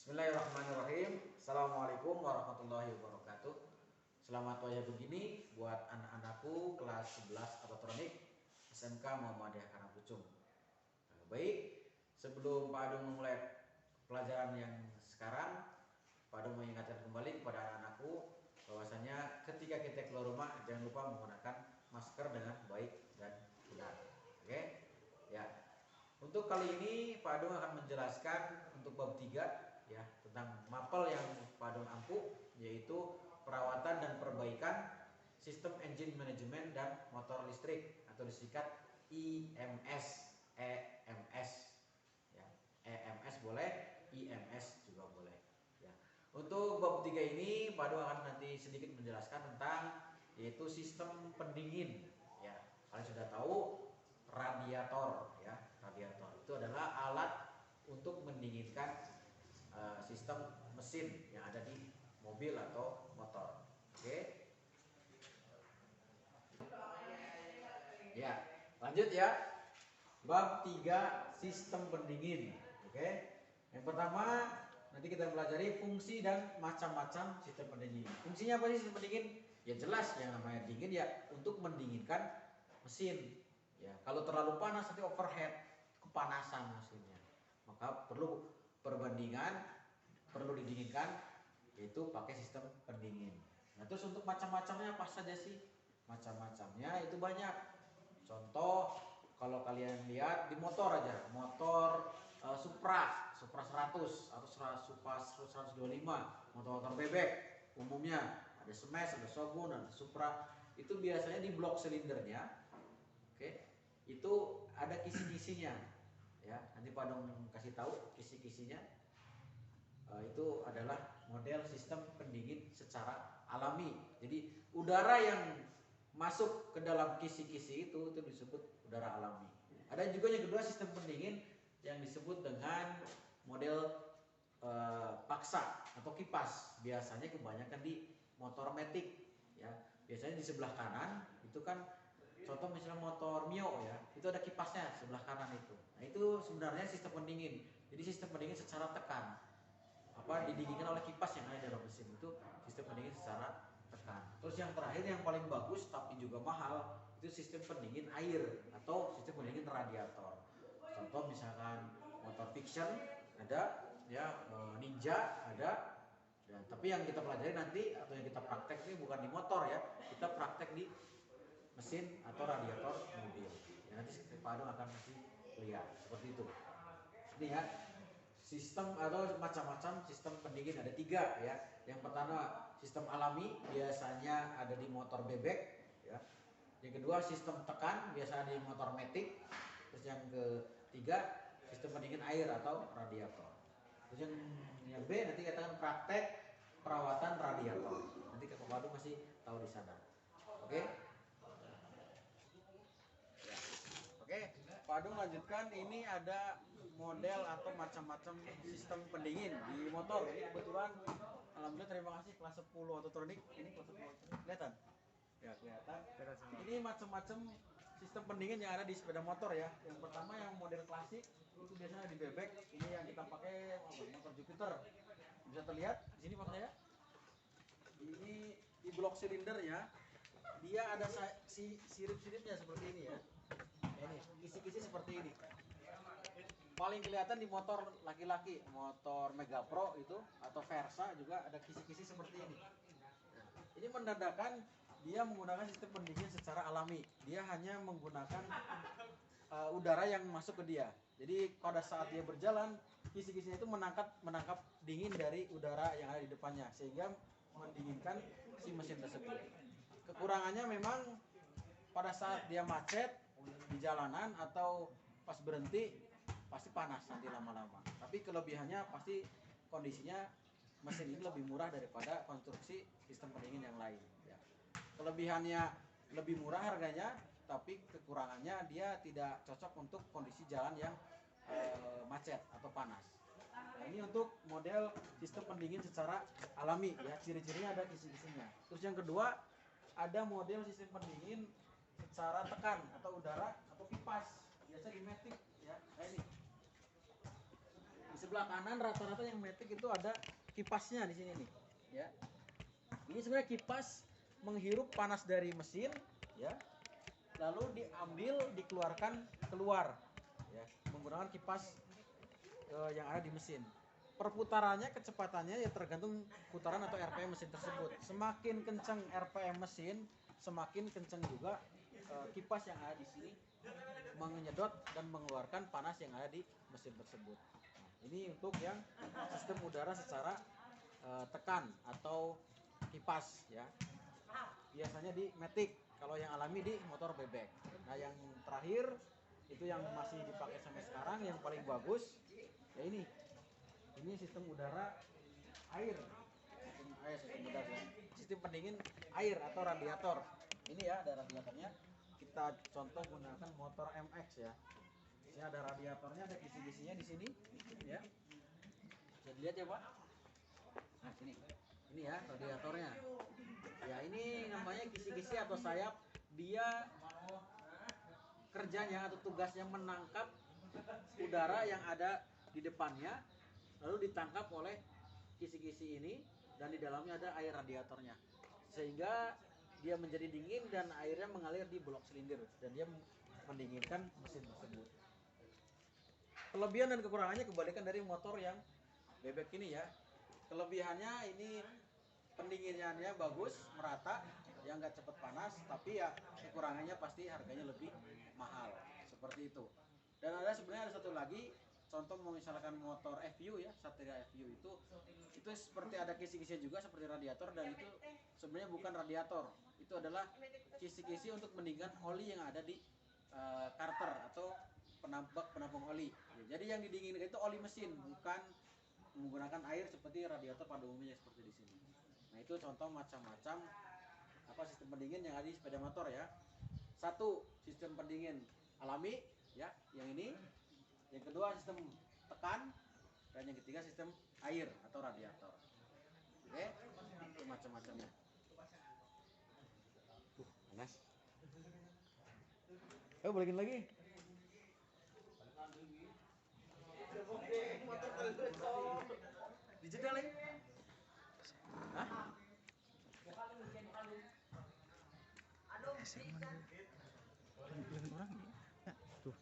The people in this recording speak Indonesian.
Bismillahirrahmanirrahim. Assalamualaikum warahmatullahi wabarakatuh. Selamat pagi begini buat anak-anakku kelas 11 elektronik SMK Muhammadiyah Karangpucung. Baik, sebelum Pak Adung memulai pelajaran yang sekarang, Pak Adung mengingatkan kembali kepada anak-anakku bahwasanya ketika kita keluar rumah jangan lupa menggunakan masker dengan baik dan benar. Oke? Ya. Untuk kali ini Pak Adung akan menjelaskan untuk bab 3 ya tentang mapel yang Pak Adung ampuh, yaitu perawatan dan perbaikan sistem engine manajemen dan motor listrik atau disingkat IMS. EMS ya. EMS boleh, IMS juga boleh ya. Untuk bab 3 ini Pak Adung akan nanti sedikit menjelaskan tentang yaitu sistem pendingin ya. Kalian sudah tahu radiator ya. Radiator itu adalah alat untuk mendinginkan sistem mesin yang ada di mobil atau motor. Oke. Ya, lanjut ya. Bab 3 sistem pendingin. Oke. Yang pertama nanti kita pelajari fungsi dan macam-macam sistem pendingin. Fungsinya apa sih sistem pendingin? Ya jelas, yang namanya dingin ya untuk mendinginkan mesin. Ya, kalau terlalu panas nanti overheat, kepanasan mesinnya. Maka perlu perbandingan, perlu didinginkan, yaitu pakai sistem pendingin. Nah, terus untuk macam-macamnya apa saja sih? Macam-macamnya itu banyak. Contoh, kalau kalian lihat di motor aja, motor Supra 100 atau Supra 125, motor bebek umumnya ada Smash, ada Shogun, ada Supra. Itu biasanya di blok silindernya. Oke, itu ada kisi-kisinya ya. Nanti Pak Dong kasih tahu kisi-kisinya. Itu adalah model sistem pendingin secara alami. Jadi udara yang masuk ke dalam kisi-kisi itu disebut udara alami. Ada juga yang kedua sistem pendingin yang disebut dengan model paksa atau kipas. Biasanya kebanyakan di motor matic ya. Biasanya di sebelah kanan itu kan, contoh misalnya motor Mio ya, itu ada kipasnya sebelah kanan itu. Nah, itu sebenarnya sistem pendingin. Jadi sistem pendingin secara tekan. Didinginkan oleh kipas yang ada dalam mesin, itu sistem pendingin secara tekan. Terus yang terakhir yang paling bagus tapi juga mahal itu sistem pendingin air atau sistem pendingin radiator. Contoh misalkan motor Fiction ada ya, Ninja ada. Ya, tapi yang kita pelajari nanti atau yang kita praktek ini bukan di motor ya, kita praktek di mesin atau radiator mobil. Ya, nanti Pak Adung akan kasih lihat seperti itu. Ini ya, sistem atau macam-macam sistem pendingin ada 3 ya. Yang pertama sistem alami, biasanya ada di motor bebek ya. Yang kedua sistem tekan, biasanya di motor matic. Terus yang ketiga sistem pendingin air atau radiator. Terus yang B nanti katakan praktek perawatan radiator. Nanti Kak Padu masih tahu di sana. Oke? Ya. Oke, Pak Adung lanjutkan. Ini ada model atau macam-macam sistem pendingin di motor. Ini kebetulan alhamdulillah terima kasih kelas 10 autotronik. Ini kelas 10 autotronik. Kelihatan? Ya, kelihatan. Ini macam-macam sistem pendingin yang ada di sepeda motor ya. Yang pertama yang model klasik itu biasanya di bebek. Ini yang kita pakai motor Jupiter. Bisa terlihat di sini Pak saya. Ini di blok silinder ya. Dia ada sirip-siripnya seperti ini ya. Ini kisi-kisi seperti ini. Paling kelihatan di motor laki-laki, motor Mega Pro itu atau Versa juga ada kisi-kisi seperti ini. Ini menandakan dia menggunakan sistem pendingin secara alami. Dia hanya menggunakan udara yang masuk ke dia. Jadi pada saat dia berjalan, kisi-kisinya itu menangkap dingin dari udara yang ada di depannya sehingga mendinginkan si mesin tersebut. Kekurangannya memang pada saat dia macet di jalanan atau pas berhenti pasti panas nanti lama-lama. Tapi kelebihannya pasti kondisinya mesin ini lebih murah daripada konstruksi sistem pendingin yang lain ya. Kelebihannya lebih murah harganya, tapi kekurangannya dia tidak cocok untuk kondisi jalan yang macet atau panas. Nah, ini untuk model sistem pendingin secara alami ya, ciri-cirinya ada kisi-kisinya. Terus yang kedua ada model sistem pendingin secara tekan atau udara atau kipas, biasa di matic ya. Nah, ini Di sebelah kanan rata-rata yang matic itu ada kipasnya di sini nih, ya. Ini sebenarnya kipas menghirup panas dari mesin, ya. Lalu diambil, dikeluarkan keluar, ya, menggunakan kipas yang ada di mesin. Perputarannya, kecepatannya ya tergantung putaran atau RPM mesin tersebut. Semakin kencang RPM mesin, semakin kencang juga kipas yang ada di sini menyedot dan mengeluarkan panas yang ada di mesin tersebut. Nah, ini untuk yang sistem udara secara tekan atau kipas, ya. Biasanya di matic, kalau yang alami di motor bebek. Nah, yang terakhir itu yang masih dipakai sampai sekarang, yang paling bagus ya ini sistem udara air, sistem udara, sistem pendingin air atau radiator. Ini ya ada radiatornya. Kita contoh gunakan motor MX, ya. Ini ada radiatornya, ada kisi-kisinya di sini, ya. Bisa dilihat ya Pak. Nah ini ya radiatornya. Ya ini namanya kisi-kisi atau sayap. Dia kerjanya atau tugasnya menangkap udara yang ada di depannya, lalu ditangkap oleh kisi-kisi ini, dan di dalamnya ada air radiatornya, sehingga dia menjadi dingin dan airnya mengalir di blok silinder dan dia mendinginkan mesin tersebut. Kelebihan dan kekurangannya kebalikan dari motor yang bebek ini, ya. Kelebihannya ini pendinginannya bagus, merata, ya nggak cepet panas, tapi ya kekurangannya pasti harganya lebih mahal, seperti itu. Dan sebenarnya ada satu lagi, contoh misalkan motor FU, ya, Satria FU itu seperti ada kisi-kisi juga seperti radiator, dan itu sebenarnya bukan radiator, itu adalah kisi-kisi untuk mendinginkan oli yang ada di karter atau penampung oli. Ya, jadi yang didinginkan itu oli mesin, bukan menggunakan air seperti radiator pada umumnya seperti di sini. Nah, itu contoh macam-macam sistem pendingin yang ada di sepeda motor, ya. Satu, sistem pendingin alami, ya, yang ini. Yang kedua, sistem tekan, dan yang ketiga sistem air atau radiator. Oke, itu macam-macamnya. Panas. Balikin lagi. Dijedal, ya? Hah? Orang ya? Tuh.